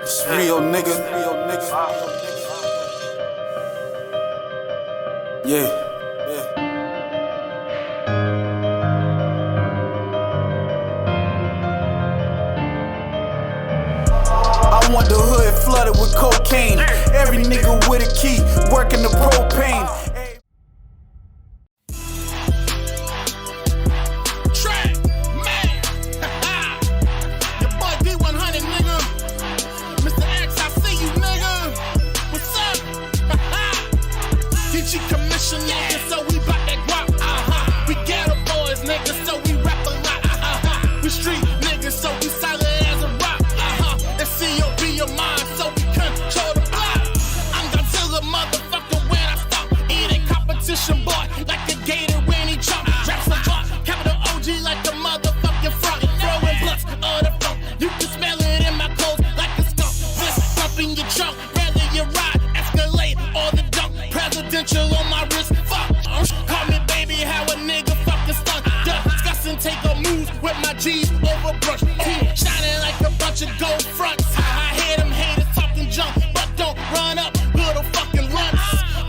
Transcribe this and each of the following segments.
It's real nigga. Yeah. I want the hood flooded with cocaine. Every nigga with a key, working the propane. Tragmman, your boy D100, nigga. Mr. X, I see you, nigga. What's up? Get you commission, nigga, so we bout that guap. We ghetto boys, nigga, so we rap a lot. We street niggas, so we solid as a rock. And COB your mind, so we control the block. I'm Godzilla, motherfucker, when I stop eating competition, boy, like a gator when he chop. Raps a lot, capital OG like the motherfucking front. Throwing blunts on the front, you can smell it in my clothes like a skunk. This bump in your trunk, whether you ride, Escalade, or the dunk. Presidential on my wrist, fuck. Call me baby, how a nigga fucking stunt. Discussing, take a moves with my G's over brush. Shining like a bunch of gold fronts. I hear them haters talking junk, but don't run up, little fucking runs.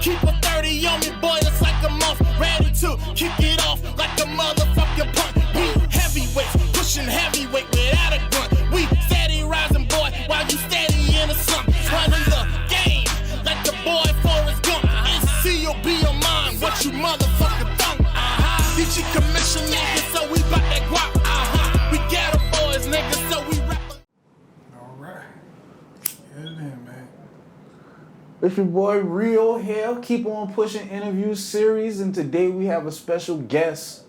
Keep a 30 on me, boy, that's like a month. Ready to kick it off like a motherfucking punk. We heavyweights, pushing heavyweight without a grunt. We steady rising, boy, while you steady in the sun. Running the game like the boy Forrest Gump. It's COB on mine, what you motherfucking thump. Get you commission, nigga, so we bout that guap. We ghetto boys, nigga, so we rap. Alright. Yeah, man. It's your boy Real here. Keep on pushing interview series, and today we have a special guest,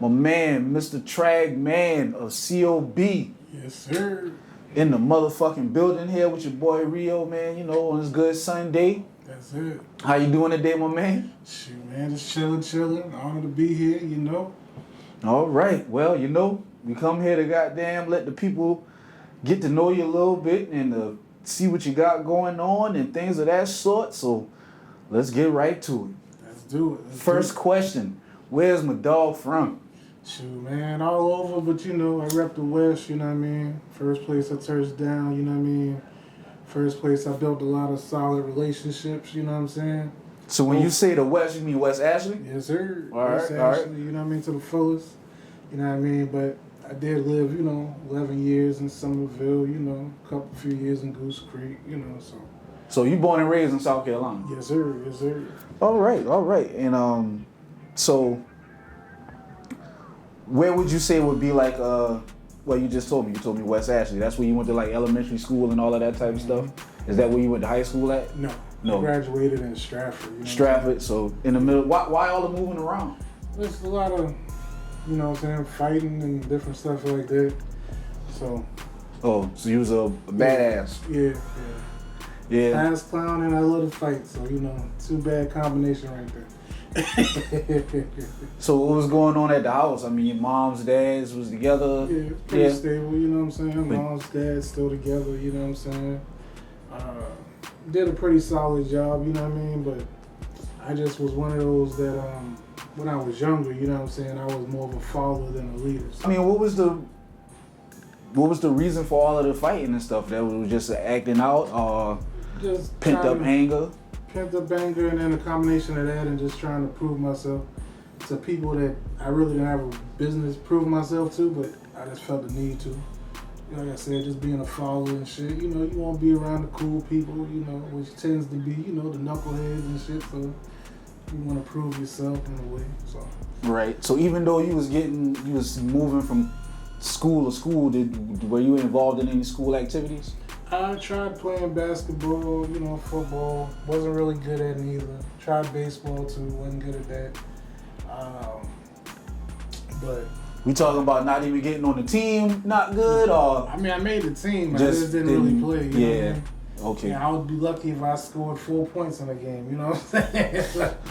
my man, Mr. Tragmman of COB, Yes, sir. in the motherfucking building here with your boy Rio, man. You know, on this good Sunday. That's it. How you doing today, my man? Shoot, man, just chilling. Honored to be here, you know. All right. Well, you know, we come here to goddamn let the people get to know you a little bit and see what you got going on and things of that sort. So let's get right to it. Let's do it. First question, where's my dog from? Shoot, man, all over, but you know, I rep the West, you know what I mean? First place I touched down, you know what I mean? First place I built a lot of solid relationships, you know what I'm saying? So when you say the West, you mean West Ashley? Yes, sir. All right, West all right. Ashley, you know what I mean, to the fullest. You know what I mean? But I did live, you know, 11 years in Somerville, you know, a few years in Goose Creek, you know, so. So you born and raised in South Carolina? Yes, sir. Yes, sir. All right. And so where would you say would be like well, you told me West Ashley. That's where you went to like elementary school and all of that type of stuff? Is that where you went to high school at? No. No. I graduated in Stratford. You know Stratford, so in the middle. Why all the moving around? There's a lot of, you know what I'm saying, fighting and different stuff like that. So. Oh, so you was a badass. Yeah. Ass clown and I love to fight, so you know, two bad combination right there. So what was going on at the house? I mean, your moms, dads was together? Yeah, pretty stable, you know what I'm saying? Mom's, dad's still together, you know what I'm saying? Did a pretty solid job, you know what I mean? But I just was one of those that, when I was younger, you know what I'm saying, I was more of a follower than a leader. So. I mean, what was the reason for all of the fighting and stuff? That was just acting out or just pent up anger? Pent up anger, and then a combination of that and just trying to prove myself to people that I really didn't have a business proving myself to, but I just felt the need to. Like I said, just being a follower and shit, you know, you want to be around the cool people, you know, which tends to be, you know, the knuckleheads and shit, so you want to prove yourself in a way, so. Right, so even though you was moving from school to school, were you involved in any school activities? I tried playing basketball, you know, football, wasn't really good at neither. Tried baseball too, wasn't good at that. But we talking about not even getting on the team, not good, or? I mean, I made the team, but I just didn't really play. You know what I mean? Okay. Yeah, I would be lucky if I scored 4 points in a game, you know what I'm saying?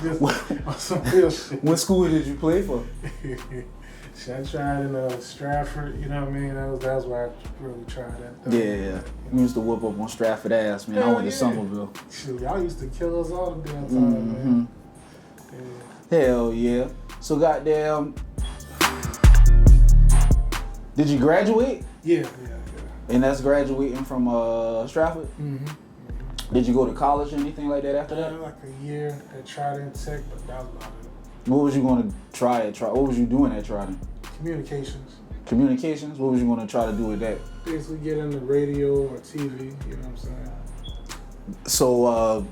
Just on some real shit. What school did you play for? I tried in Stratford, you know what I mean? That was where I really tried that. Yeah. We used to whoop up on Stratford ass, man. I went to Somerville. Shoot, y'all used to kill us all the damn time, man. Yeah. Hell yeah. So goddamn, Did you graduate? Yeah. And that's graduating from Stratford? Mm-hmm. Did you go to college or anything like that after that? Like a year at Trident Tech, but that was about it. What was you going to try at Trident? What was you doing at Trident? Communications. Communications? What was you going to try to do with that? Basically get into radio or TV, you know what I'm saying? So,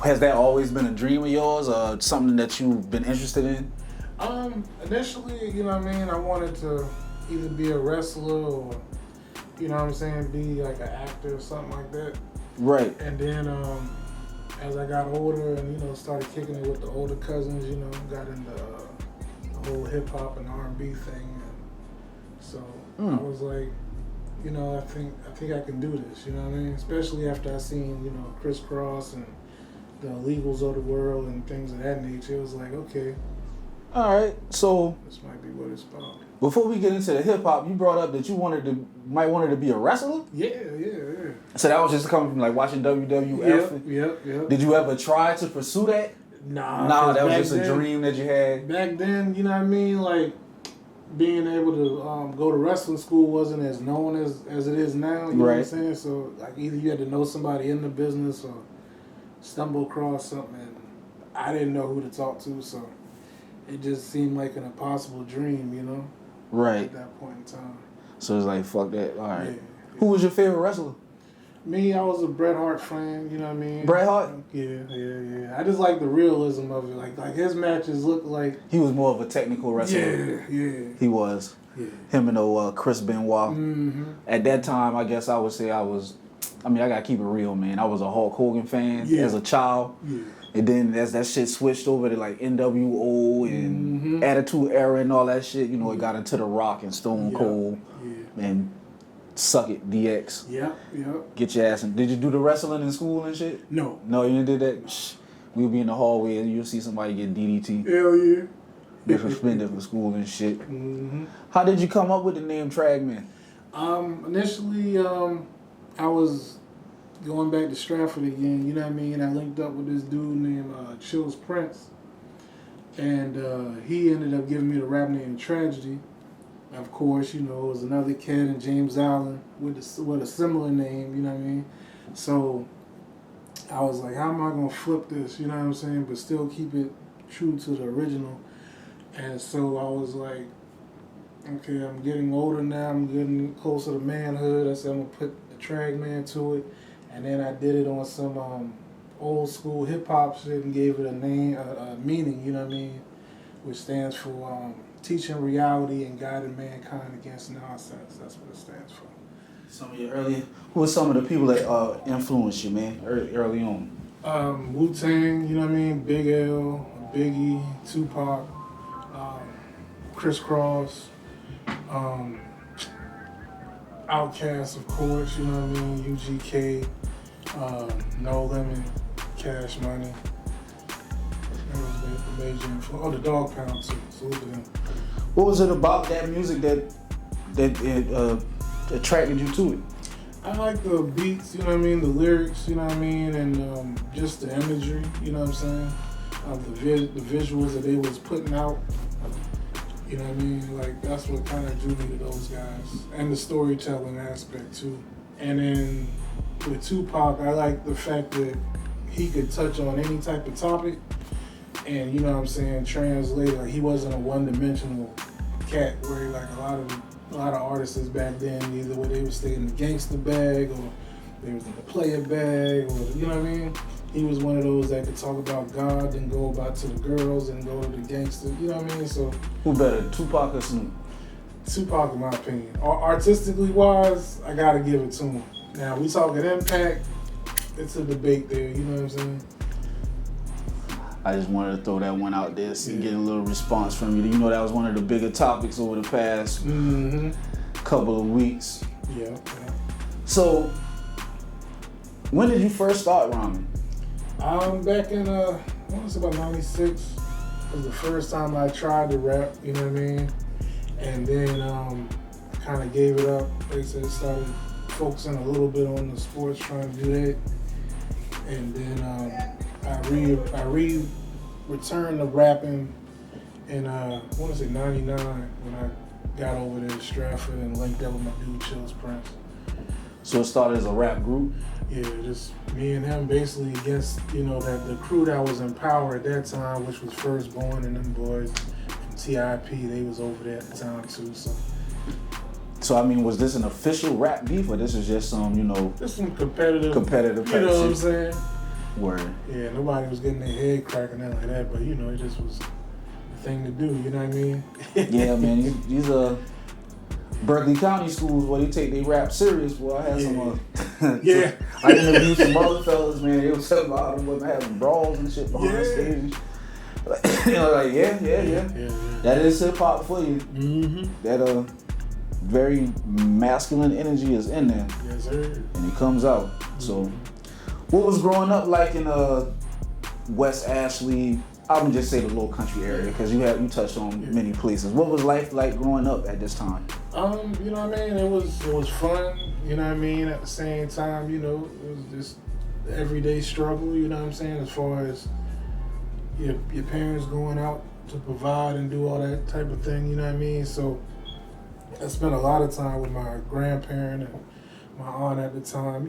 has that always been a dream of yours or something that you've been interested in? Initially, you know what I mean, I wanted to either be a wrestler or, you know what I'm saying, be like an actor or something like that. Right. And then as I got older and, you know, started kicking it with the older cousins, you know, got into the whole hip hop and R&B thing. And so I was like, you know, I think I can do this, you know what I mean? Especially after I seen, you know, Crisscross and the Illegals of the world and things of that nature. It was like, okay. All right. So This might be what it's about. before we get into the hip hop, you brought up that you might wanted to be a wrestler. Yeah. So that was just coming from like watching WWF. Yep. Did you ever try to pursue that? Nah, That was back just a then- dream that you had. Back then, you know what I mean? Like, being able to go to wrestling school wasn't as known as it is now, you know what I'm Right. saying? So, like, either you had to know somebody in the business or stumble across something, and I didn't know who to talk to, so it just seemed like an impossible dream, you know, Right. at that point in time. So it's like, fuck that. All right. Yeah. Who was your favorite wrestler? Me, I was a Bret Hart fan, you know what I mean? Bret Hart? Yeah. I just like the realism of it. Like his matches look like... He was more of a technical wrestler. Yeah. He was. Yeah. Him and Chris Benoit. Mm-hmm. At that time, I guess I would say I gotta keep it real, man. I was a Hulk Hogan fan as a child. Yeah. And then as that shit switched over to like NWO and Attitude Era and all that shit, you know, it got into The Rock and Stone Cold and Suck It, DX. Yep. Get your ass in. Did you do the wrestling in school and shit? No. No, you didn't do that? Shh. We'll be in the hallway and you'll see somebody get DDT. Hell yeah. Get suspended from school and shit. Mm-hmm. How did you come up with the name Tragman? Initially, I was going back to Stratford again, you know what I mean? I linked up with this dude named Chills Prince, and he ended up giving me the rap name Tragedy. Of course, you know, it was another kid in James Island with a similar name, you know what I mean? So I was like, how am I going to flip this, you know what I'm saying, but still keep it true to the original? And so I was like, okay, I'm getting older now, I'm getting closer to manhood. I said I'm going to put the Tragman to it. And then I did it on some old school hip hop shit and gave it a name, a meaning, you know what I mean? Which stands for teaching reality and guiding mankind against nonsense. That's what it stands for. Some of your who were some of the people that influenced you, man, early on? Wu-Tang, you know what I mean? Big L, Biggie, Tupac, Crisscross, Outkast, of course, you know what I mean? UGK, No Limit, Cash Money. That was the major influence. Oh, the Dog Pound too. Salute to them. What was it about that music that attracted you to it? I like the beats, you know what I mean? The lyrics, you know what I mean? And just the imagery, you know what I'm saying? The visuals that they was putting out. You know what I mean? Like, that's what kind of drew me to those guys. And the storytelling aspect, too. And then with Tupac, I like the fact that he could touch on any type of topic. And, you know what I'm saying, translate. Like, he wasn't a one-dimensional cat where, like, a lot of artists back then, either where they would stay in the gangster bag or they was in the player bag or, you know what I mean? He was one of those that could talk about God, then go about to the girls and go to the gangster, you know what I mean? So Who better, Tupac or Snoop? Tupac, in my opinion. Artistically wise, I gotta give it to him. Now, we talking impact, it's a debate there, you know what I'm saying? I just wanted to throw that one out there, see, get a little response from you. You know that was one of the bigger topics over the past couple of weeks. Yeah. So, when did you first start rhyming? Back in, I want to say about 96 was the first time I tried to rap, you know what I mean? And then I kind of gave it up. Like I said, started focusing a little bit on the sports, trying to do that. And then I returned to rapping in, I want to say 99 when I got over there to Stratford and linked up with my dude Chills Prince. So it started as a rap group? Yeah, just me and him basically against, that the crew that was in power at that time, which was Firstborn and them boys from TIP, they was over there at the time too, so. So, I mean, was this an official rap beef, or this is just some, Just some competitive type what I'm shit? saying? Word. Yeah, nobody was getting their head cracking out like that, but it just was the thing to do, you know what I mean? Yeah, man, these Berkeley County schools where they take their rap serious. Boy, I had some. Yeah. I interviewed some other fellas, man. They was talking about them having brawls and shit behind the stage. Like yeah. That is hip hop for you. Mm-hmm. That very masculine energy is in there. Yes, sir. And it comes out. So, what was growing up like in West Ashley? I would just say the little country area because you touched on many places. What was life like growing up at this time? You know what I mean? It was fun, you know what I mean? At the same time, it was just everyday struggle, you know what I'm saying? As far as your parents going out to provide and do all that type of thing, you know what I mean? So I spent a lot of time with my grandparent and my aunt at the time,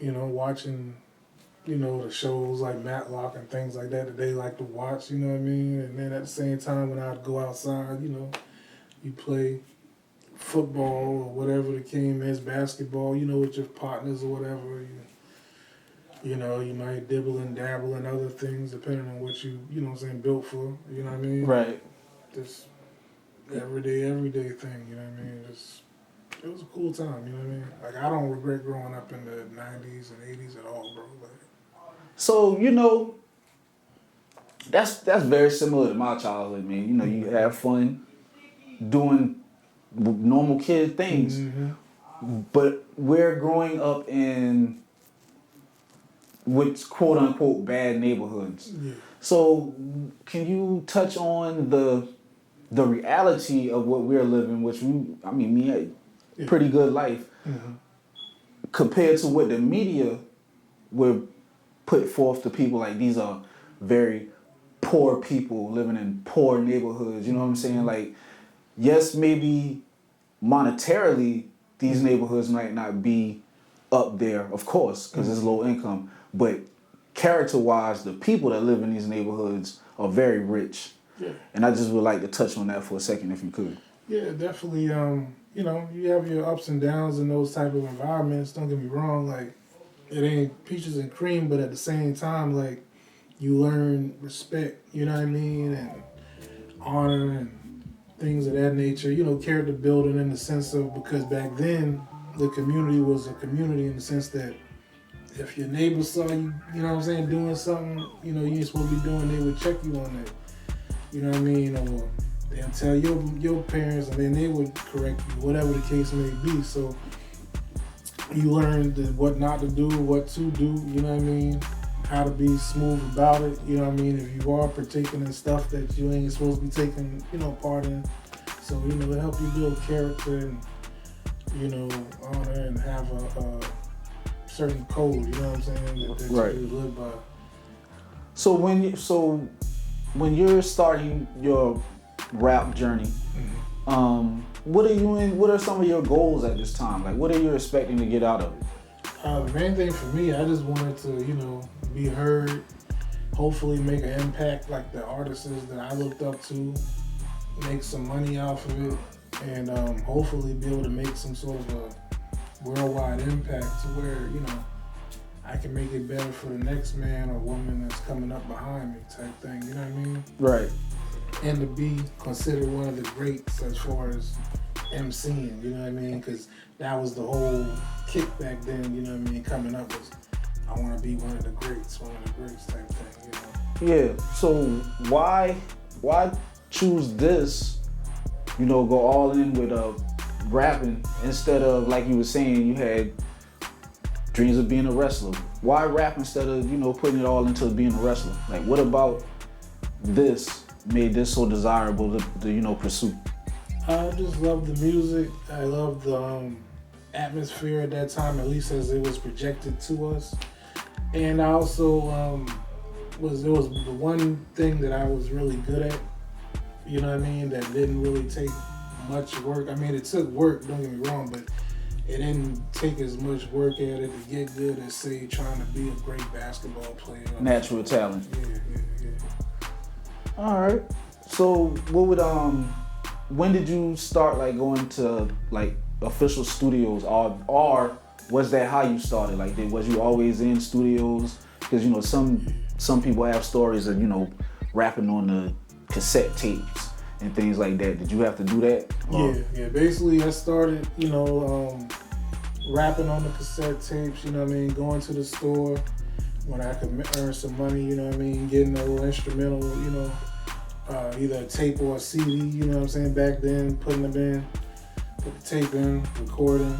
watching, the shows like Matlock and things like that they like to watch, you know what I mean? And then at the same time when I'd go outside, you play football or whatever the game is, basketball, with your partners or whatever. You might dibble and dabble in other things depending on what you built for, you know what I mean? Right. Just everyday thing, you know what I mean? It was a cool time, you know what I mean? Like, I don't regret growing up in the 90s and 80s at all, bro. Like, so, that's very similar to my childhood, man. You have fun doing normal kid things. Mm-hmm. But we're growing up in what's quote unquote bad neighborhoods. Yeah. So can you touch on the reality of what we're living, which me had a pretty good life, compared to what the media would put forth to people like these are very poor people living in poor neighborhoods, you know what I'm saying? Like, yes, maybe monetarily these neighborhoods might not be up there, of course, because it's low income, but character-wise, the people that live in these neighborhoods are very rich. Yeah. And I just would like to touch on that for a second, if you could. Yeah, definitely. You have your ups and downs in those type of environments. Don't get me wrong. Like, it ain't peaches and cream, but at the same time, like, you learn respect, you know what I mean, and honor and things of that nature. Character building in the sense of, because back then the community was a community in the sense that if your neighbor saw you, you know what I'm saying, doing something, you ain't supposed to be doing, they would check you on that. You know what I mean? Or they'll tell your parents and then they would correct you, whatever the case may be. So you learn what not to do, what to do, you know what I mean? How to be smooth about it, you know what I mean? If you are partaking in stuff that you ain't supposed to be taking, part in. So, it help you build character and, honor and have a certain code, you know what I'm saying, that right. You live by. So when you're starting your rap journey, what are some of your goals at this time? Like, what are you expecting to get out of it? The main thing for me, I just wanted to, be heard, hopefully make an impact like the artists that I looked up to, make some money off of it, and hopefully be able to make some sort of a worldwide impact to where, I can make it better for the next man or woman that's coming up behind me type thing, you know what I mean? Right. And to be considered one of the greats as far as MCing, you know what I mean? Because that was the whole kick back then, you know what I mean? Coming up was, I want to be one of the greats type thing, Yeah, so why choose this, go all in with rapping instead of, like you were saying, you had dreams of being a wrestler. Why rap instead of, putting it all into being a wrestler? Like, what about this made this so desirable to pursue? I just love the music. I love the atmosphere at that time, at least as it was projected to us. And I also it was the one thing that I was really good at you know what I mean, that didn't really take much work. I mean, it took work, don't get me wrong, but it didn't take as much work at it to get good as, say, trying to be a great basketball player. Natural talent. Yeah. All right. So what would when did you start like going to like official studios, or was that how you started? Like, was you always in studios? Because you know some people have stories of, you know, rapping on the cassette tapes and things like that. Did you have to do that? Yeah. Basically, I started, you know, rapping on the cassette tapes. You know what I mean? Going to the store when I could earn some money. You know what I mean? Getting a little instrumental. You know, either a tape or a CD. You know what I'm saying? Back then, putting them in, put the tape in, recording,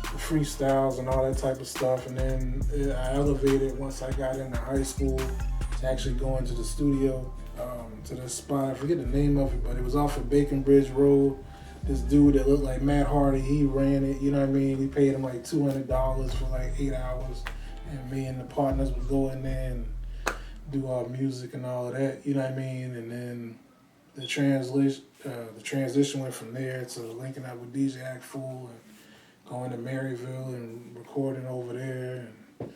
the freestyles and all that type of stuff. And then I elevated once I got into high school to actually going to the studio. To this spot, I forget the name of it, but it was off of Bacon Bridge Road. This dude that looked like Matt Hardy, he ran it, you know what I mean? We paid him like $200 for like 8 hours, and me and the partners would go in there and do our music and all of that, you know what I mean? And then the transition went from there to linking up with DJ Act Fool and going to Maryville and recording over there, and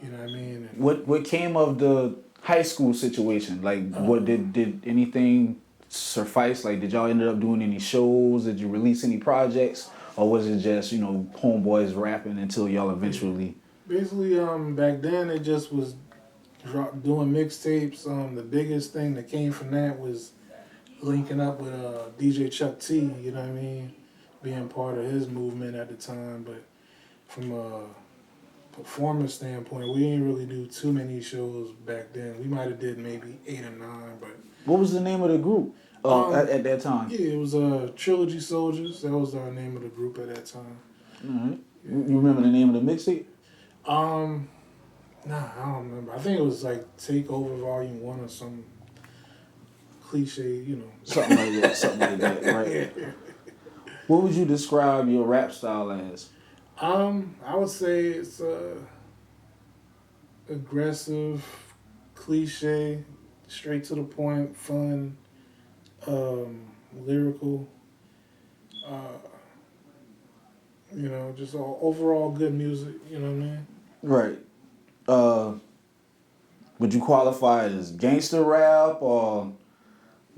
you know what I mean? And What came of the high school situation? Like, what did anything suffice? Like, did y'all end up doing any shows? Did you release any projects, or was it just, you know, homeboys rapping until y'all eventually? Basically, back then it just was doing mixtapes. The biggest thing that came from that was linking up with DJ Chuck T. You know what I mean, being part of his movement at the time. But from a performance standpoint, we didn't really do too many shows back then. We might have did maybe 8 or 9, but. What was the name of the group at that time? Yeah, it was Trilogy Soldiers. That was our name of the group at that time. Mm-hmm. You remember the name of the mixtape? Nah, I don't remember. I think it was like Takeover Volume 1 or some cliche, you know. Something like that, right? What would you describe your rap style as? I would say it's aggressive, cliche, straight to the point, fun, lyrical, you know, just all overall good music, you know what I mean? Right. Would you qualify it as gangster rap or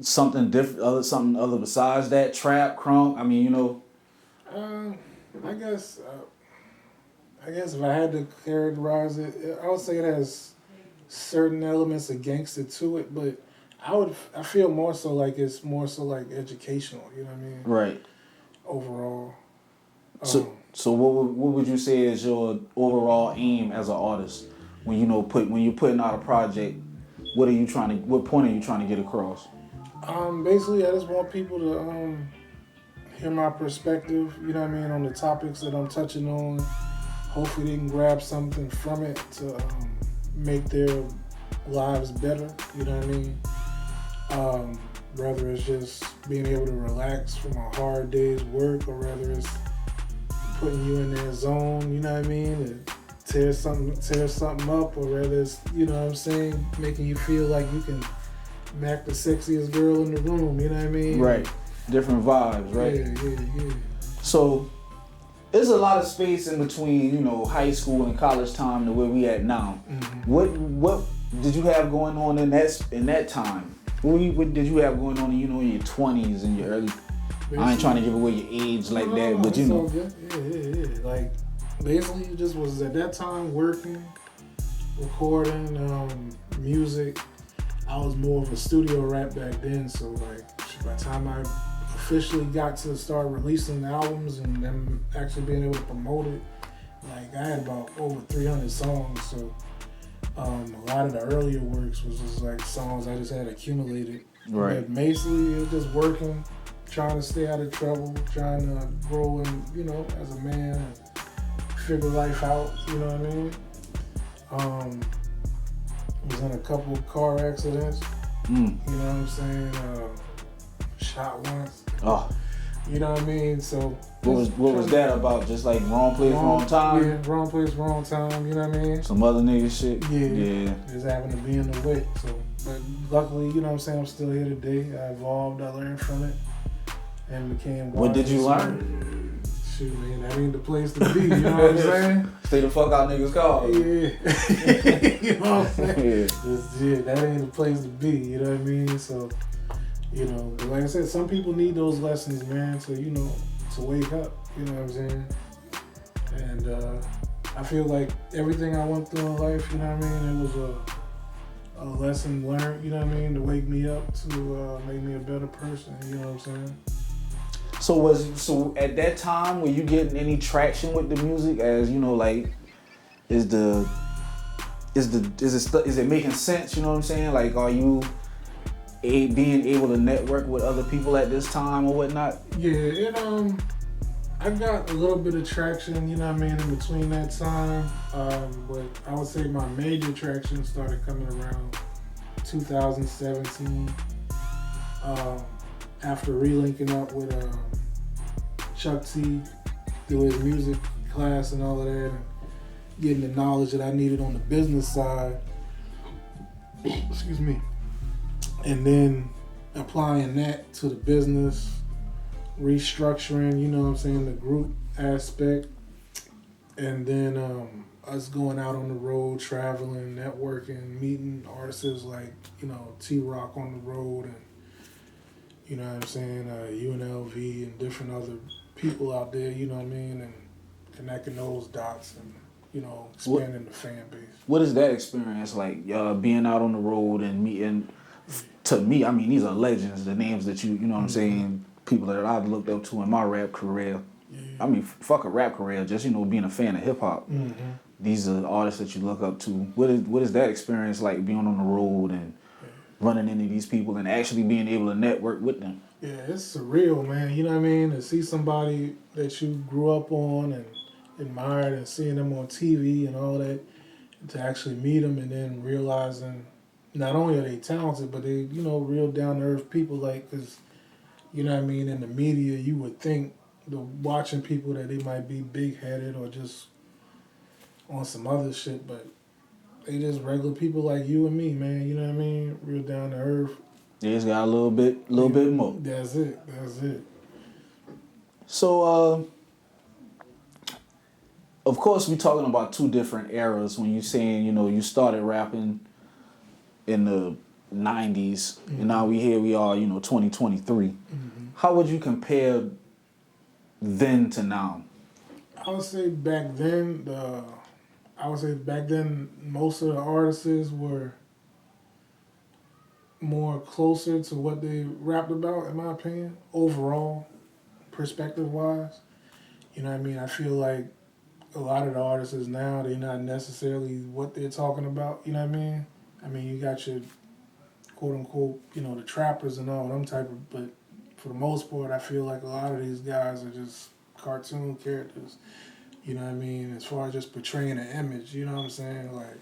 something different, something other besides that, trap, crunk? I mean, you know. I guess if I had to characterize it, I would say it has certain elements of gangster to it, but I feel more so like it's more so like educational, you know what I mean? Right. Overall. So what would you say is your overall aim as an artist when when you're putting out a project? What point are you trying to get across? Basically, I just want people to hear my perspective, you know what I mean, on the topics that I'm touching on. Hopefully they can grab something from it to make their lives better, you know what I mean? Whether it's just being able to relax from a hard day's work, or whether it's putting you in that zone, you know what I mean, and tear something up, or whether it's, you know what I'm saying, making you feel like you can mac the sexiest girl in the room, you know what I mean? Right. Different vibes, right? Yeah. So there's a lot of space in between, you know, high school and college time to where we at now. Mm-hmm. What did you have going on in that time? What did you have going on, you know, in your 20s and your early? Basically, I ain't trying to give away your age like that, but you know. Yeah. Like, basically, you just was at that time working, recording, music. I was more of a studio rap back then, so like by the time I officially got to start releasing albums and then actually being able to promote it, like I had about over 300 songs. So a lot of the earlier works was just like songs I just had accumulated. Right. But basically, it was just working, trying to stay out of trouble, trying to grow and, you know, as a man, and figure life out. You know what I mean? Was in a couple of car accidents. You know what I'm saying? Shot once. Oh. You know what I mean? So what was that about? Just like wrong place, wrong time? Yeah, wrong place, wrong time. You know what I mean? Some other nigga shit. Yeah. Just happened to be in the way. So But luckily, you know what I'm saying, I'm still here today. I evolved, I learned from it, and became. What did you learn? Shoot, man, that ain't the place to be. You know what I'm saying? Stay the fuck out, niggas call. Yeah. You know what I'm saying? Yeah. That ain't the place to be. You know what I mean? So, you know, but like I said, some people need those lessons, man. So, you know, to wake up. You know what I'm saying? And I feel like everything I went through in life, you know what I mean, it was a lesson learned, you know what I mean, to wake me up, to make me a better person, you know what I'm saying? So at that time, were you getting any traction with the music? As you know, like, is it making sense? You know what I'm saying? Like, are you being able to network with other people at this time or whatnot? Yeah, I got a little bit of traction, you know what I mean, in between that time. But I would say my major traction started coming around 2017. After relinking up with Chuck T through his music class and all of that, and getting the knowledge that I needed on the business side. Excuse me. And then applying that to the business, restructuring, you know what I'm saying, the group aspect, and then us going out on the road, traveling, networking, meeting artists like, you know, T-Rock on the road, and you know what I'm saying, UNLV and different other people out there, you know what I mean, and connecting those dots and, you know, expanding the fan base. What is that experience like, being out on the road and meeting? To me, I mean, these are legends, the names that you know what I'm saying, people that I've looked up to in my rap career. Yeah. I mean, fuck a rap career, just, you know, being a fan of hip hop. Mm-hmm. These are artists that you look up to. What is that experience like, being on the road and running into these people and actually being able to network with them? Yeah, it's surreal, man. You know what I mean? To see somebody that you grew up on and admired and seeing them on TV and all that, to actually meet them and then realizing not only are they talented, but they, you know, real down-to-earth people, like, because, you know what I mean, in the media, you would think, watching people that they might be big-headed or just on some other shit, but they just regular people like you and me, man. You know what I mean? Real down-to-earth. They just got a little bit more. That's it. So, of course, we're talking about two different eras. When you're saying, you know, you started rapping in the 90s, and now we are, you know, 2023. How would you compare then to now? I would say back then, most of the artists were more closer to what they rapped about, in my opinion, overall, perspective-wise. You know what I mean? I feel like a lot of the artists now, they're not necessarily what they're talking about, you know what I mean? I mean, you got your quote-unquote, you know, the trappers and all them type of, but for the most part, I feel like a lot of these guys are just cartoon characters, you know what I mean, as far as just portraying an image, you know what I'm saying, like,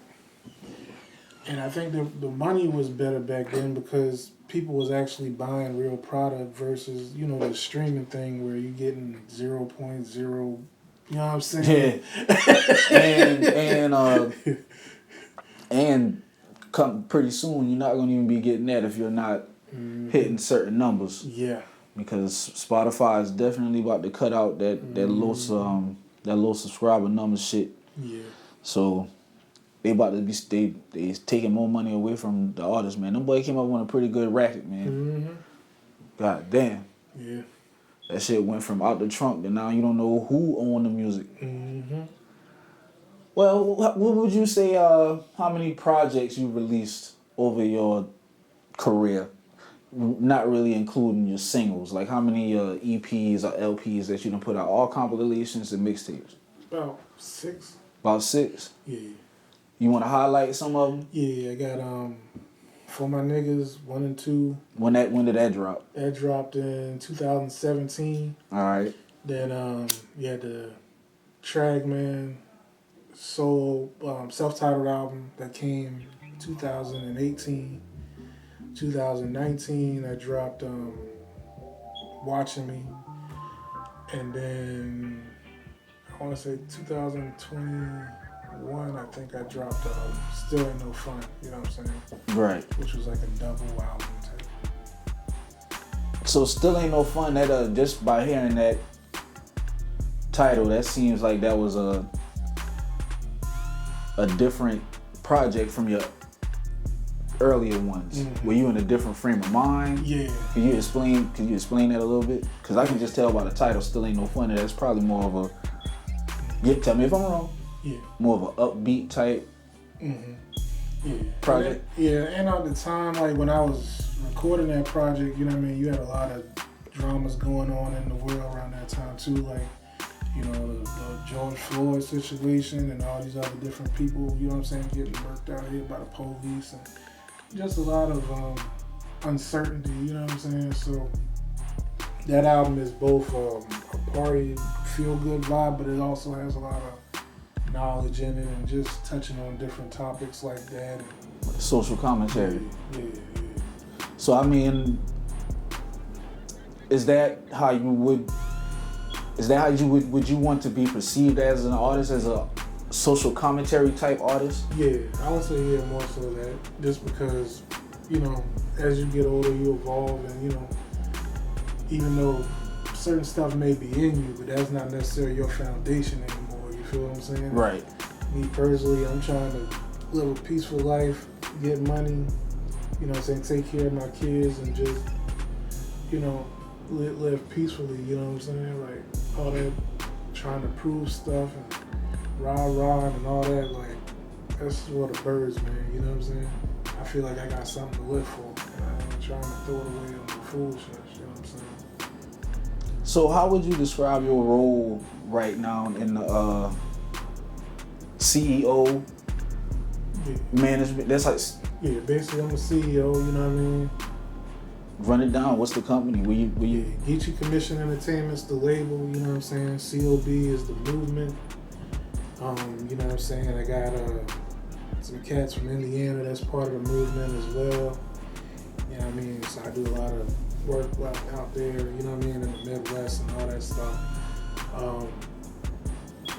and I think the money was better back then because people was actually buying real product versus, you know, the streaming thing where you're getting 0.0, you know what I'm saying? Yeah. and come pretty soon, you're not gonna even be getting that if you're not hitting certain numbers. Yeah. Because Spotify is definitely about to cut out that low subscriber number shit. Yeah. So they about to be they taking more money away from the artists, man. Them boy came up with a pretty good racket, man. God damn. Yeah. That shit went from out the trunk to now you don't know who owned the music. Well, what would you say, how many projects you released over your career? Not really including your singles. Like, how many EPs or LPs that you done put out? All compilations and mixtapes? About 6. About 6? Yeah. You want to highlight some of them? Yeah, I got For My Niggas 1 and 2. When did that drop? That dropped in 2017. All right. Then you had the Tragmman solo self-titled album that came 2018. 2019 I dropped Watching Me, and then I want to say 2021 1, I think I dropped Still Ain't No Fun, you know what I'm saying? Right. Which was like a double album type. So Still Ain't No Fun, that just by hearing that title, that seems like that was a different project from your earlier ones. Were you in a different frame of mind? Yeah. Can you explain that a little bit? Because I can just tell by the title, Still Ain't No Fun, that's probably more of a, tell me if I'm wrong, more of an upbeat type project. And at the time, like when I was recording that project, you know what I mean, you had a lot of dramas going on in the world around that time too, like, you know, the George Floyd situation and all these other different people, you know what I'm saying, getting worked out here by the police, and just a lot of uncertainty, you know what I'm saying. So that album is both a party feel-good vibe, but it also has a lot of knowledge in it and just touching on different topics like that. Social commentary. Yeah. So I mean, is that how you would want to be perceived as an artist, as a social commentary type artist? Yeah, I would say more so that, just because, you know, as you get older, you evolve, and, you know, even though certain stuff may be in you, but that's not necessarily your foundation anymore, you feel what I'm saying? Right. Me personally, I'm trying to live a peaceful life, get money, you know what I'm saying, take care of my kids, and just, you know, live peacefully, you know what I'm saying? Like, all that trying to prove stuff and rah and all that, like, that's for the birds, man, you know what I'm saying? I feel like I got something to live for, and I ain't trying to throw it away on the foolishness, you know what I'm saying? So how would you describe your role right now in the CEO management? That's like, basically I'm a CEO, you know what I mean? Run it down. What's the company? Will you? Geechee Commission Entertainment's the label, you know what I'm saying? COB is the movement. You know what I'm saying? I got some cats from Indiana that's part of the movement as well. You know what I mean? So I do a lot of work out there, you know what I mean, in the Midwest and all that stuff.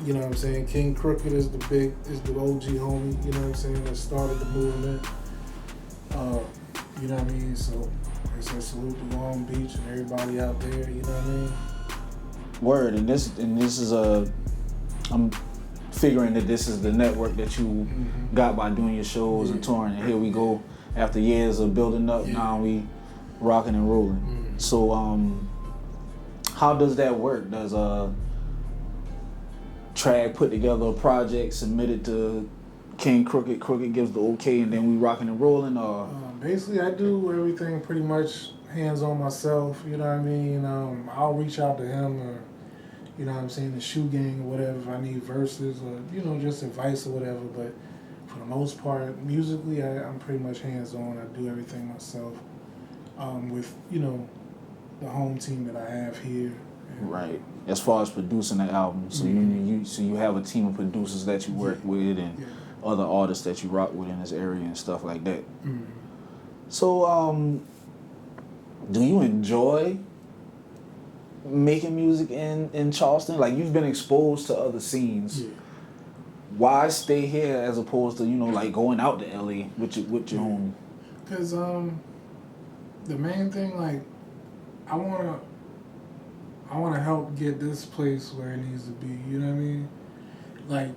You know what I'm saying? King Crooked is the OG homie, you know what I'm saying, that started the movement. You know what I mean? So I said salute to Long Beach and everybody out there, you know what I mean? Word, and this is I'm figuring that this is the network that you got by doing your shows and touring, and here we go after years of building up, now we rocking and rolling. So how does that work? Does Trag put together a project, submit it to King Crooked, Crooked gives the okay, and then we rocking and rolling, or? Basically, I do everything pretty much hands on myself, you know what I mean? I'll reach out to him, or, you know what I'm saying, the shoe gang or whatever, if I need verses or, you know, just advice or whatever. But for the most part, musically, I'm pretty much hands on. I do everything myself, with, you know, the home team that I have here. Right. As far as producing the album, so you have a team of producers that you work with, and other artists that you rock with in this area and stuff like that. So, do you enjoy making music in Charleston? Like, you've been exposed to other scenes. Why stay here as opposed to, you know, like going out to LA with your homie? Because the main thing, like, I wanna help get this place where it needs to be. You know what I mean? Like,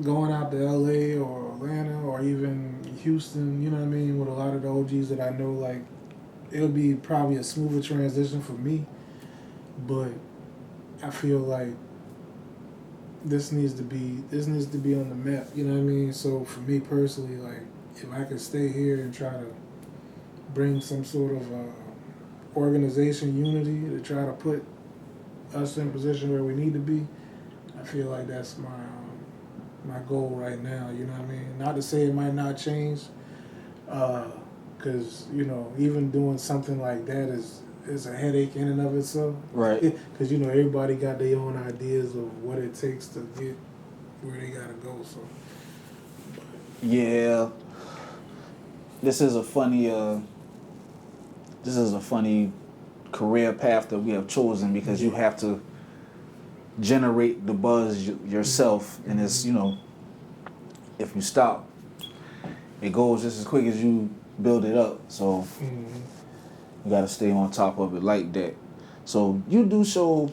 going out to LA or Atlanta or even Houston, you know what I mean, with a lot of the OGs that I know, like, it'll be probably a smoother transition for me. But I feel like this needs to be on the map, you know what I mean? So for me personally, like, if I could stay here and try to bring some sort of organization unity to try to put us in a position where we need to be, I feel like that's my goal right now, you know what I mean? Not to say it might not change, because, you know, even doing something like that is a headache in and of itself. Right. Because, you know, everybody got their own ideas of what it takes to get where they gotta go, so. Yeah. This is a funny career path that we have chosen, because you have to generate the buzz yourself, and it's, you know, if you stop, it goes just as quick as you build it up. So you gotta stay on top of it like that. So you do show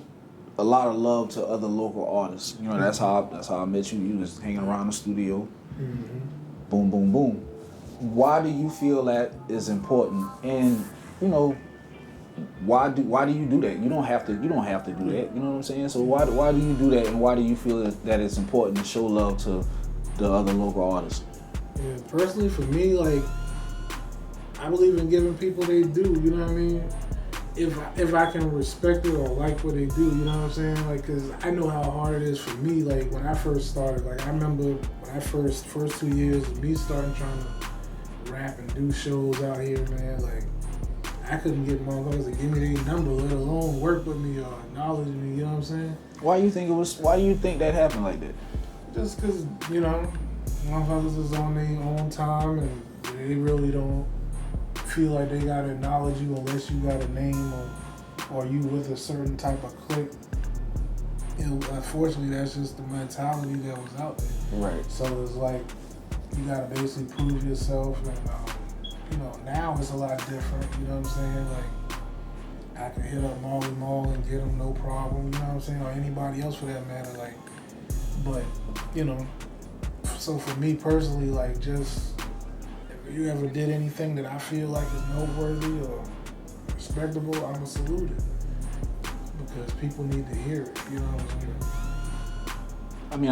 a lot of love to other local artists. You know, that's how I met you. You was hanging around the studio. Boom, boom, boom. Why do you feel that is important? And you know, why do you do that? You don't have to do that. You know what I'm saying? So why do you do that? And why do you feel that it's important to show love to the other local artists? Yeah, personally for me, like, I believe in giving people they due, you know what I mean? If I can respect it or like what they do, you know what I'm saying? Like, cause I know how hard it is for me. Like when I first started, like I remember when I first 2 years of me starting trying to rap and do shows out here, man. Like I couldn't get motherfuckers to give me their number, let alone work with me or acknowledge me. You know what I'm saying? Why do you think that happened like that? Just cause motherfuckers is on their own time and they really don't feel like they gotta acknowledge you unless you got a name or you with a certain type of clique. Unfortunately, that's just the mentality that was out there. Right. So it's like you gotta basically prove yourself, and now it's a lot different. You know what I'm saying? Like I can hit up Molly Mall and get them no problem. You know what I'm saying? Or anybody else for that matter. Like, but so for me personally, like just. If you ever did anything that I feel like is noteworthy or respectable, I'ma salute it. Because people need to hear it, you know what I'm saying? I mean,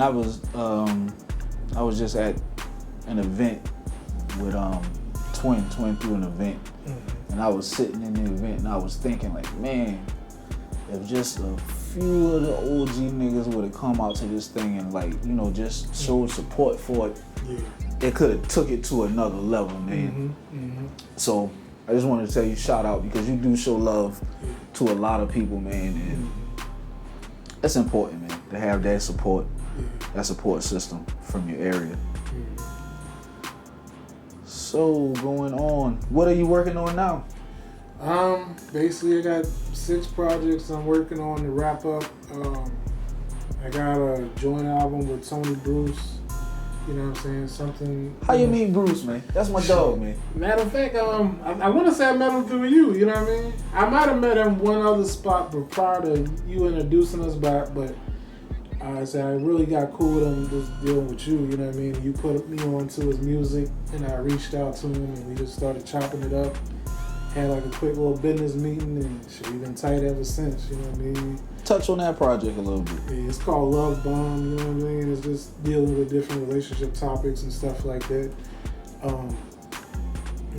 I was just at an event with Twin threw an event, and I was sitting in the event and I was thinking like, man, if just a few of the OG niggas would have come out to this thing and like, just showed support for it, it could have took it to another level, man. So I just wanted to tell you shout out because you do show love to a lot of people, man, and it's important, man, to have that support system from your area. So going on, what are you working on now? Basically I got 6 projects I'm working on to wrap up. I got a joint album with Tony Bruce. You know what I'm saying? Something. How you meet Bruce, man? That's my dog, man. Matter of fact, I want to say I met him through you. You know what I mean? I might have met him one other spot, but prior to you introducing us back. But I said I really got cool with him just dealing with you. You know what I mean? You put me on to his music, and I reached out to him, and we just started chopping it up. Had like a quick little business meeting, and shit, we've been tight ever since. You know what I mean? Touch on that project a little bit. Yeah, it's called Love Bomb, you know what I mean? It's just dealing with different relationship topics and stuff like that. You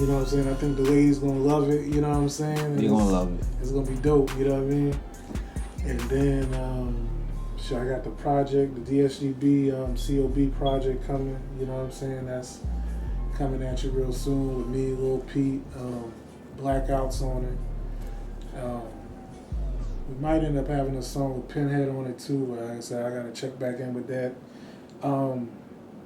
know what I'm saying? I think the ladies gonna love it, you know what I'm saying? You're gonna love it. It's gonna be dope, you know what I mean? And then, I got the project, the DSGB COB project coming, you know what I'm saying? That's coming at you real soon with me, Lil Pete, Blackouts on it. We might end up having a song with Pinhead on it too, but like I said, I gotta check back in with that. And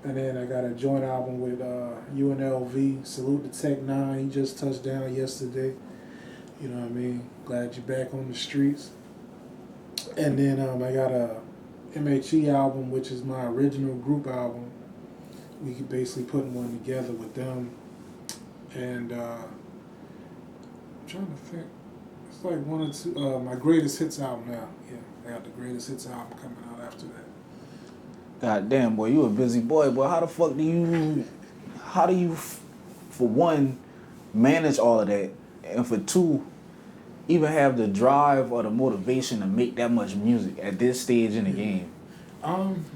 then I got a joint album with UNLV, Salute to Tragmman. He just touched down yesterday. You know what I mean? Glad you're back on the streets. And then I got a MHE album, which is my original group album. We could basically put one together with them. And I'm trying to think. It's like one or two. My greatest hits album now. Yeah, I got the greatest hits album coming out after that. God damn, boy, you a busy boy, boy. How do you, for one, manage all of that, and for two, even have the drive or the motivation to make that much music at this stage in the game?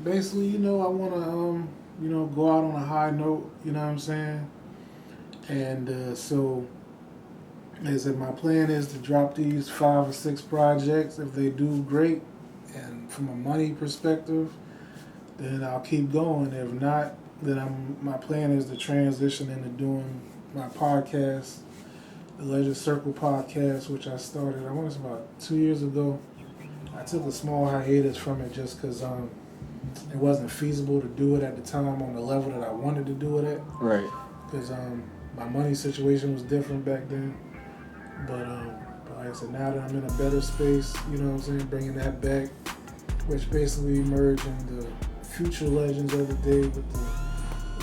Basically, I want to, go out on a high note. You know what I'm saying? And so. Like I said, my plan is to drop these 5 or 6 projects. If they do great, and from a money perspective, then I'll keep going. If not, then my plan is to transition into doing my podcast, the Legend Circle podcast, which I started, I want to say about 2 years ago. I took a small hiatus from it just because it wasn't feasible to do it at the time on the level that I wanted to do it at. Right. Because my money situation was different back then. But like I said, now that I'm in a better space, you know what I'm saying, bringing that back, which basically merging the future legends of the day with the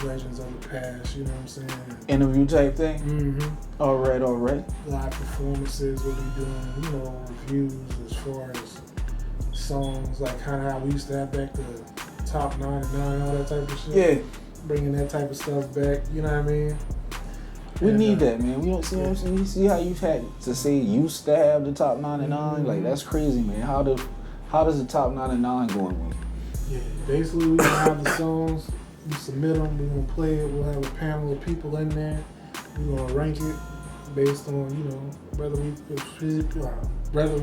legends of the past, you know what I'm saying? Interview type thing? Mm-hmm. All right. Live performances, what we doing, you know, reviews as far as songs, like kind of how we used to have back the top 99, all that type of shit. Yeah. Bringing that type of stuff back, you know what I mean? We need that, man. We don't see what I'm saying. You see how you've had to say used to have the top 99? Like, that's crazy, man. How does the top 99 go in? Yeah, basically we gonna have the songs, we submit them, we gonna play it, we'll have a panel of people in there, we gonna rank it based on, you know, whether we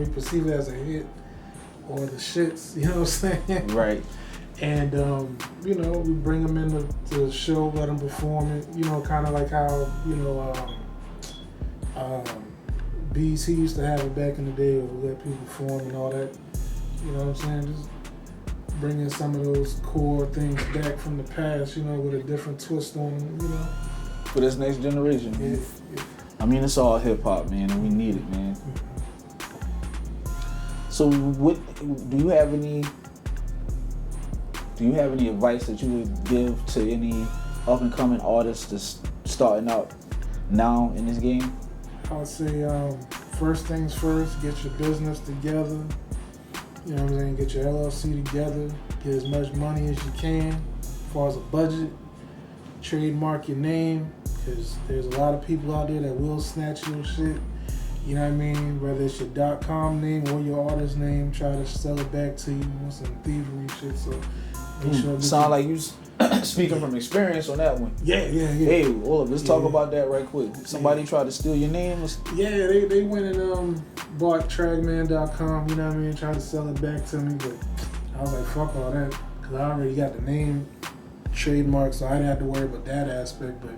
perceive it as a hit or the shits, you know what I'm saying? Right. And, you know, we bring them into the show, let them perform it, you know, kind of like how, you know, BET used to have it back in the day, where we let people perform and all that, you know what I'm saying? Just bringing some of those core things back from the past, you know, with a different twist on them, you know. For this next generation, man. Yeah. I mean, it's all hip hop, man, and we need it, man. So, do you have any advice that you would give to any up and coming artists that's starting out now in this game? I would say, first things first, get your business together. You know what I'm saying? Get your LLC together. Get as much money as you can, as far as a budget. Trademark your name, because there's a lot of people out there that will snatch your shit. You know what I mean? Whether it's your .com name or your artist name, try to sell it back to you on some thievery shit. So make sure. Sound like you speaking from experience on that one. Yeah. Hey, hold up, let's talk about that right quick. Somebody tried to steal your name? Yeah, they went and bought Tragmman.com, you know what I mean? Tried to sell it back to me, but I was like, fuck all that, because I already got the name trademark, so I didn't have to worry about that aspect. But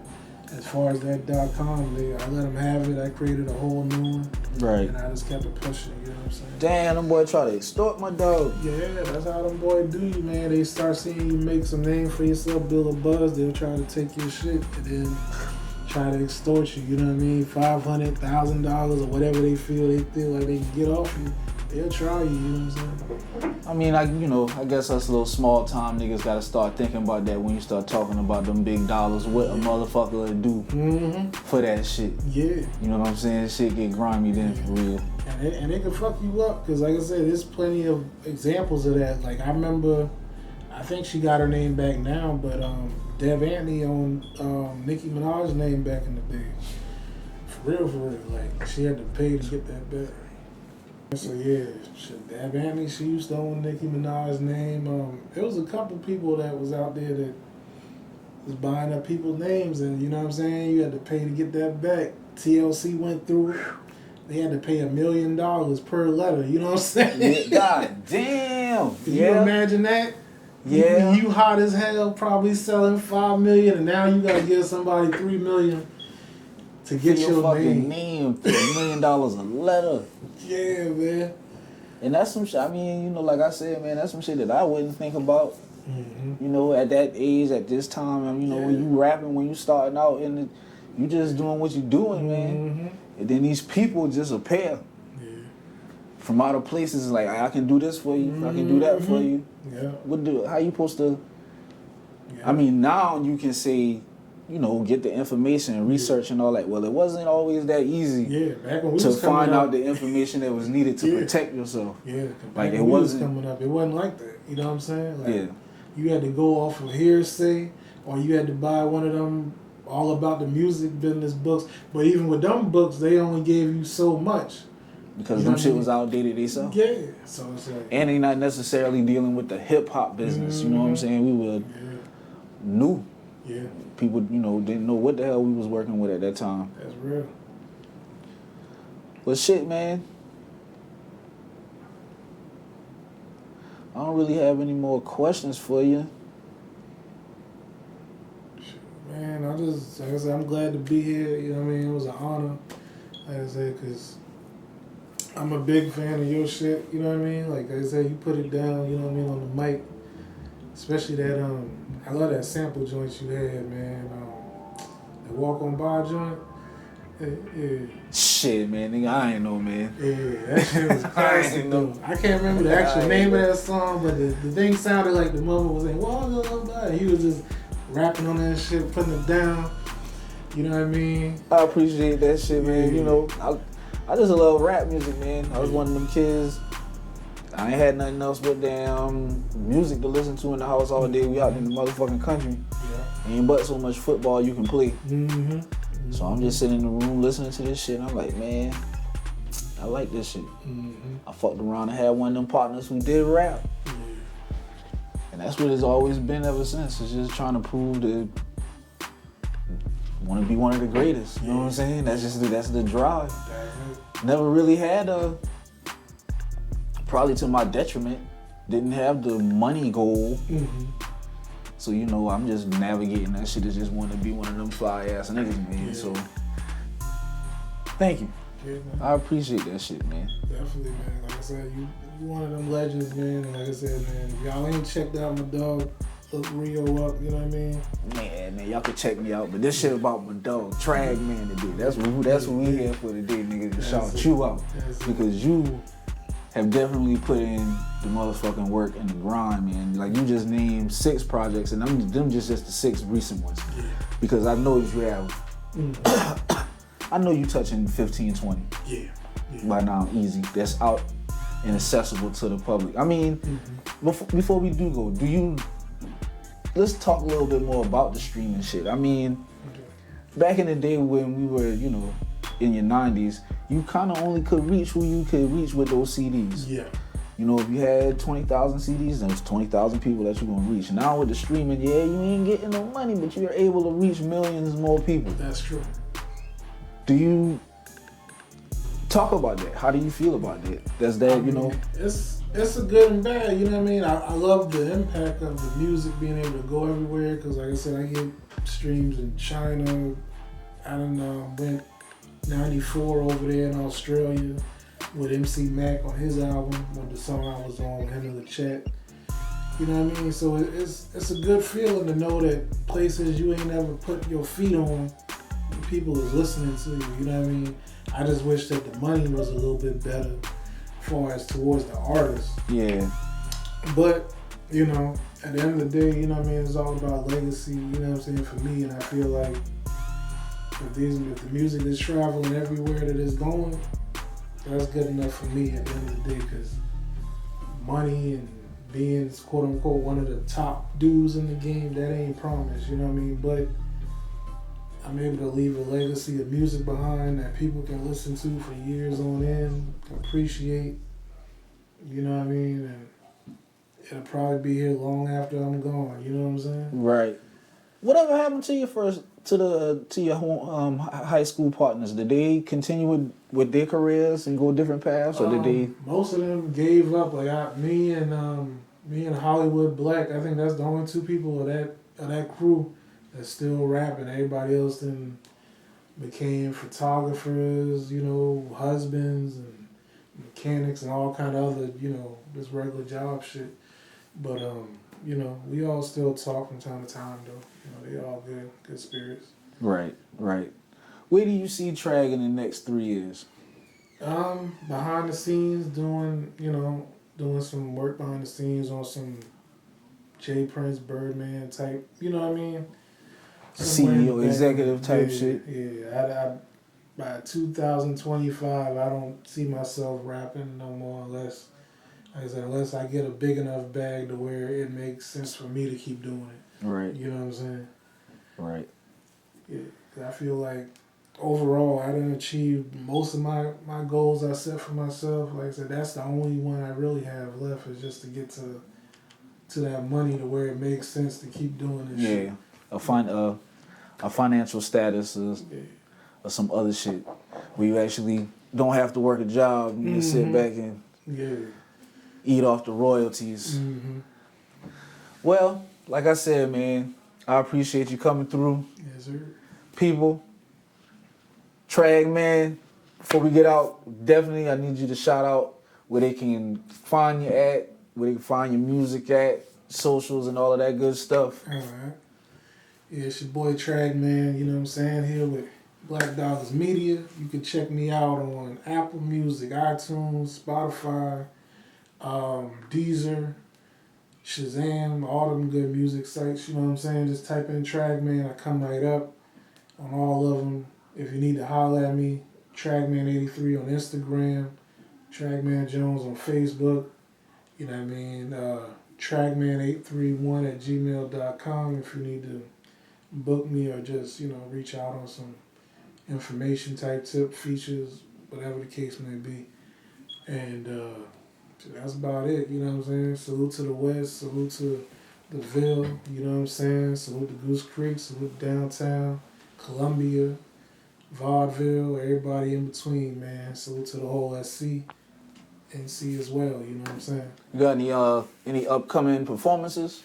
as far as that .com, I let them have it. I created a whole new one. Right. And I just kept it pushing, you know what I'm saying? Damn, them boy try to extort my dog. Yeah, that's how them boys do you, man. They start seeing you make some name for yourself, build a buzz, they'll try to take your shit and then try to extort you, you know what I mean? $500, $1,000 or whatever they feel like they can get off you. They'll try you, you know what I'm saying? I mean, I guess us little small time niggas gotta start thinking about that when you start talking about them big dollars, what a motherfucker will do for that shit. Yeah. You know what I'm saying? Shit get grimy then for real. And they can fuck you up, because like I said, there's plenty of examples of that. Like I remember, I think she got her name back now, but Dev Anthony owned Nicki Minaj's name back in the day. For real. Like she had to pay to get that back. So yeah, Dev Anthony, she used to own Nicki Minaj's name. There was a couple people that was out there that was buying up people's names, and you know what I'm saying? You had to pay to get that back. TLC went through it. They had to pay $1 million per letter. You know what I'm saying? Yeah, God damn. Can you imagine that? Yeah. You hot as hell, probably selling $5 million, and now you gotta give somebody $3 million to get your fucking name for $1 million a letter. Yeah, man. And that's some shit. I mean, you know, like I said, man, that's some shit that I wouldn't think about. You know, at that age, at this time, you know, when you rapping, when you starting out, and you just doing what you doing, man. And then these people just appear from other places, like, I can do this for you, I can do that for you. Yeah. How you supposed to? I mean, now you can say, you know, get the information and research and all that. Well, it wasn't always that easy back when we to was find up, out the information that was needed to protect yourself. Yeah, like it wasn't coming up. It wasn't like that. You know what I'm saying? Like, you had to go off of hearsay, or you had to buy one of them all about the music business books. But even with them books, they only gave you so much. Because them shit was outdated themselves. Yeah. So it's like, and they not necessarily dealing with the hip hop business. You know what I'm saying? We were new. Yeah. People, you know, didn't know what the hell we was working with at that time. That's real. But shit, man. I don't really have any more questions for you. Man, like I said, I'm glad to be here. You know what I mean? It was an honor, like I said, because I'm a big fan of your shit. You know what I mean? Like I said, you put it down, you know what I mean, on the mic. Especially that, I love that sample joint you had, man. The Walk On By joint. Yeah. Shit, man, nigga, I ain't know, man. Yeah, that shit was classic, though. I can't remember the actual name of that song, but the thing sounded like the mother was saying, Walk On By. He was just rapping on that shit, putting it down. You know what I mean? I appreciate that shit, man. Yeah. You know, I just love rap music, man. I was one of them kids. I ain't had nothing else but damn music to listen to in the house all day. We out in the motherfucking country. Yeah. Ain't but so much football you can play. Mm-hmm. So I'm just sitting in the room listening to this shit, and I'm like, man, I like this shit. Mm-hmm. I fucked around and had one of them partners who did rap. Yeah. And that's what it's always been ever since. It's just trying to prove that want to be one of the greatest. You know what I'm saying? That's the drive. Never really had probably to my detriment, didn't have the money goal. Mm-hmm. So, you know, I'm just navigating that shit. I just want to be one of them fly ass niggas, man. Yeah. So, thank you. Yeah, man. I appreciate that shit, man. Definitely, man. Like I said, you one of them legends, man. And like I said, man, if y'all ain't checked out my dog, look Rio up, you know what I mean? Man, y'all can check me out. But this shit about my dog, Tragmman today. That's what we here for today, nigga. To shout you out. Because you have definitely put in the motherfucking work and the grind, man. Like, you just named 6 projects, and them just the 6 recent ones. Yeah. Because I know you have, I know you touching 15, 20 Yeah. by now, easy. That's out and accessible to the public. I mean, before we do go, let's talk a little bit more about the streaming shit. I mean, back in the day when we were, you know, in your 90s, you kind of only could reach who you could reach with those CDs. Yeah. You know, if you had 20,000 CDs, then it's 20,000 people that you're going to reach. Now with the streaming, yeah, you ain't getting no money, but you're able to reach millions more people. That's true. Do you talk about that? How do you feel about that? Does that, you know? It's a good and bad, you know what I mean? I love the impact of the music being able to go everywhere, because like I said, I get streams in China. I done went 94 over there in Australia with MC Mac on his album, with the song I was on with him in the chat. You know what I mean? So it's a good feeling to know that places you ain't ever put your feet on, people is listening to you, you know what I mean? I just wish that the money was a little bit better as far as towards the artist. Yeah. But, you know, at the end of the day, you know what I mean, it's all about legacy, you know what I'm saying, for me, and I feel like if the music is traveling everywhere that it's going, that's good enough for me at the end of the day, because money and being, quote unquote, one of the top dudes in the game, that ain't promised, you know what I mean? But I'm able to leave a legacy of music behind that people can listen to for years on end, appreciate, you know what I mean? And it'll probably be here long after I'm gone, you know what I'm saying? Right. Whatever happened to your home, high school partners? Did they continue with their careers and go different paths, or did they? Most of them gave up. Like me and Hollywood Black. I think that's the only 2 people of that crew that's still rapping. Everybody else then became photographers, you know, husbands and mechanics and all kind of other, you know, just regular job shit. But you know, we all still talk from time to time, though. You know, they all good spirits. Right. Where do you see Trag in the next 3 years? Behind the scenes, doing some work behind the scenes on some J Prince, Birdman type, you know what I mean? CEO, executive type shit. Yeah. By 2025, I don't see myself rapping no more unless I get a big enough bag to where it makes sense for me to keep doing it. Right. You know what I'm saying? Right. Yeah, I feel like overall I done achieved most of my goals I set for myself. Like I said, that's the only one I really have left, is just to get to that money to where it makes sense to keep doing this shit. Yeah. A financial status or some other shit where you actually don't have to work a job. You can sit back and eat off the royalties. Mm-hmm. Well, like I said, man, I appreciate you coming through. Yes, sir. People, Tragman, before we get out, definitely I need you to shout out where they can find you at, where they can find your music at, socials and all of that good stuff. All right. Yeah, it's your boy Tragman, you know what I'm saying, here with Black Dollars Media. You can check me out on Apple Music, iTunes, Spotify, Deezer, Shazam, all them good music sites, you know what I'm saying? Just type in Tragman, I come right up on all of them. If you need to holler at me, Tragman83 on Instagram, Tragman Jones on Facebook, you know what I mean? Tragman831@gmail.com if you need to book me or just, reach out on some information type tip, features, whatever the case may be. And that's about it, you know what I'm saying? Salute to the West, salute to the Ville, you know what I'm saying? Salute to Goose Creek, salute downtown, Columbia, Vaudeville, everybody in between, man. Salute to the whole SC, NC as well, you know what I'm saying? You got any upcoming performances?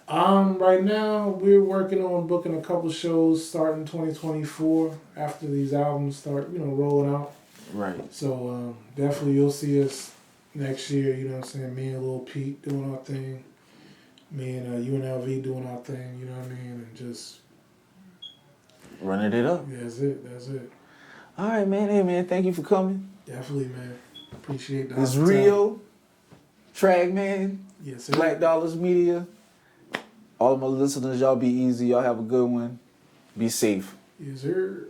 Right now we're working on booking a couple shows starting 2024 after these albums start, rolling out. Right. So definitely you'll see us next year, you know what I'm saying? Me and Lil Pete doing our thing. Me and UNLV doing our thing, you know what I mean? And just running it up. Yeah, that's it. All right, man. Hey, man, thank you for coming. Definitely, man. Appreciate that. It's Rio, Tragman, yes, sir. Black Dollars Media. All of my listeners, y'all be easy. Y'all have a good one. Be safe. Yes, sir.